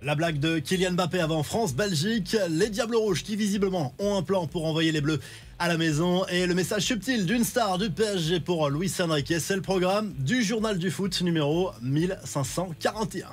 La blague de Kylian Mbappé avant France-Belgique, les Diables Rouges qui visiblement ont un plan pour envoyer les Bleus à la maison et le message subtil d'une star du PSG pour Luis Enrique, c'est le programme du journal du foot numéro 1541.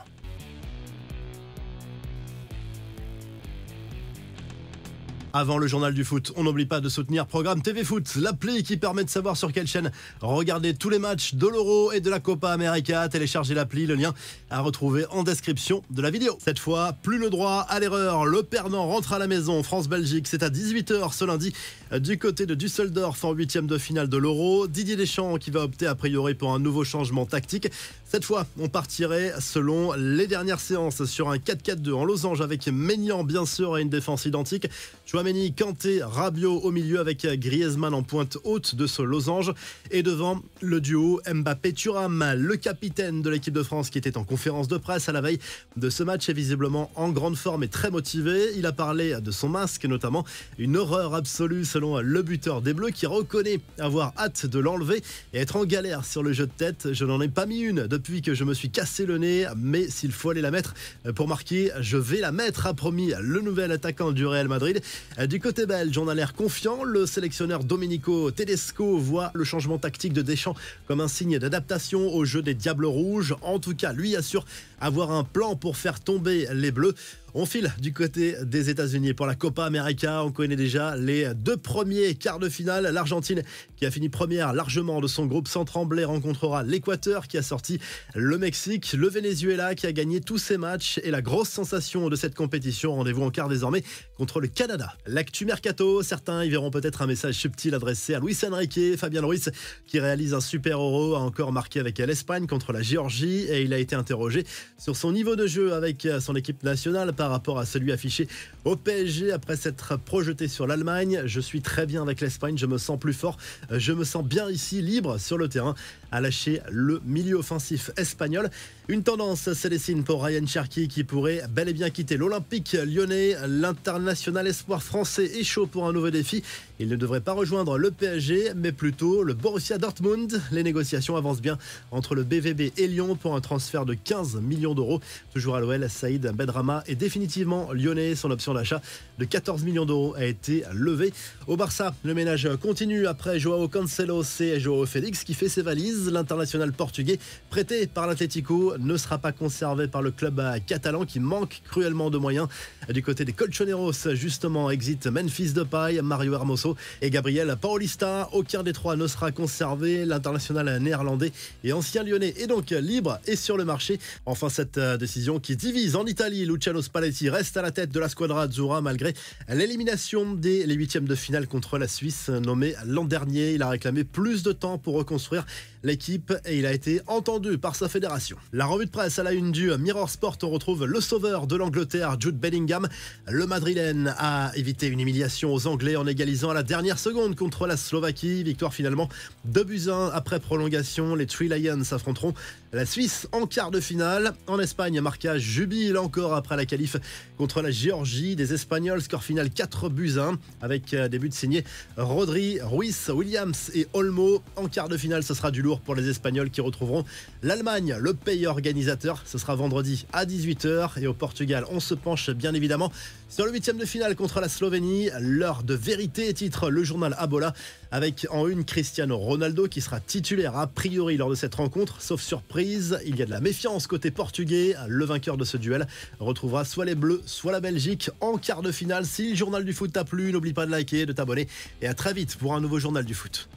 Avant le journal du foot, on n'oublie pas de soutenir Programme TV Foot, l'appli qui permet de savoir sur quelle chaîne regarder tous les matchs de l'Euro et de la Copa América. Téléchargez l'appli, le lien à retrouver en description de la vidéo. Cette fois, plus le droit à l'erreur. Le perdant rentre à la maison. France-Belgique, c'est à 18h ce lundi du côté de Düsseldorf en 8e de finale de l'Euro. Didier Deschamps qui va opter a priori pour un nouveau changement tactique. Cette fois, on partirait selon les dernières séances sur un 4-4-2 en losange avec Maignan bien sûr et une défense identique. Chouameni, Kanté, Rabiot au milieu avec Griezmann en pointe haute de ce losange. Et devant le duo Mbappé-Thuram, le capitaine de l'équipe de France qui était en conférence de presse à la veille de ce match est visiblement en grande forme et très motivé. Il a parlé de son masque notamment, une horreur absolue selon le buteur des Bleus qui reconnaît avoir hâte de l'enlever et être en galère sur le jeu de tête. Je n'en ai pas mis une depuis que je me suis cassé le nez, mais s'il faut aller la mettre pour marquer, je vais la mettre, a promis le nouvel attaquant du Real Madrid. Du côté belge, on a l'air confiant. Le sélectionneur Domenico Tedesco voit le changement tactique de Deschamps comme un signe d'adaptation au jeu des Diables Rouges. En tout cas, lui assure avoir un plan pour faire tomber les Bleus. On file du côté des États-Unis pour la Copa América. On connaît déjà les deux premiers quarts de finale. L'Argentine, qui a fini première largement de son groupe sans trembler, rencontrera l'Équateur, qui a sorti le Mexique. Le Venezuela, qui a gagné tous ses matchs. Et la grosse sensation de cette compétition, rendez-vous en quart désormais contre le Canada. L'actu mercato, certains y verront peut-être un message subtil adressé à Luis Enrique. Fabien Ruiz, qui réalise un super Euro, a encore marqué avec l'Espagne contre la Géorgie. Et il a été interrogé sur son niveau de jeu avec son équipe nationale par rapport à celui affiché au PSG après s'être projeté sur l'Allemagne. Je suis très bien avec l'Espagne, je me sens plus fort, je me sens bien ici, libre sur le terrain, à lâcher le milieu offensif espagnol. Une tendance se dessine pour Ryan Cherki qui pourrait bel et bien quitter l'Olympique lyonnais. L'international espoir français est chaud pour un nouveau défi. Il ne devrait pas rejoindre le PSG, mais plutôt le Borussia Dortmund. Les négociations avancent bien entre le BVB et Lyon pour un transfert de 15 millions d'euros. Toujours à l'OL, Saïd Benrahma est définitivement lyonnais. Son option d'achat de 14 millions d'euros a été levée. Au Barça, le ménage continue après Joao Cancelo et Joao Félix qui fait ses valises. L'international portugais prêté par l'Atlético ne sera pas conservé par le club catalan qui manque cruellement de moyens. Du côté des Colchoneros, justement, exit Memphis Depay, Mario Hermoso et Gabriel Paulista. Aucun des trois ne sera conservé. L'international néerlandais et ancien lyonnais est donc libre et sur le marché. Enfin, cette décision qui divise en Italie. Luciano Spalletti reste à la tête de la Squadra Azzurra malgré l'élimination des huitièmes de finale contre la Suisse nommé l'an dernier. Il a réclamé plus de temps pour reconstruire l'équipe et il a été entendu par sa fédération. La revue de presse à la une du Mirror Sport, on retrouve le sauveur de l'Angleterre, Jude Bellingham. Le Madrilène a évité une humiliation aux Anglais en égalisant à la dernière seconde contre la Slovaquie. Victoire finalement 2-1 après prolongation. Les Three Lions affronteront la Suisse en quart de finale. En Espagne, marquage jubile encore après la qualif contre la Géorgie des Espagnols. Score final 4-1 avec des buts signés Rodri, Ruiz, Williams et Olmo. En quart de finale, ce sera du lourd pour les Espagnols qui retrouveront l'Allemagne, le pays organisateur. Ce sera vendredi à 18h. Et au Portugal, on se penche bien évidemment sur le huitième de finale contre la Slovénie. L'heure de vérité, titre le journal Abola, avec en une Cristiano Ronaldo qui sera titulaire a priori lors de cette rencontre. Sauf surprise, il y a de la méfiance côté portugais. Le vainqueur de ce duel retrouvera soit les Bleus, soit la Belgique en quart de finale. Si le journal du foot t'a plu, n'oublie pas de liker, de t'abonner et à très vite pour un nouveau journal du foot.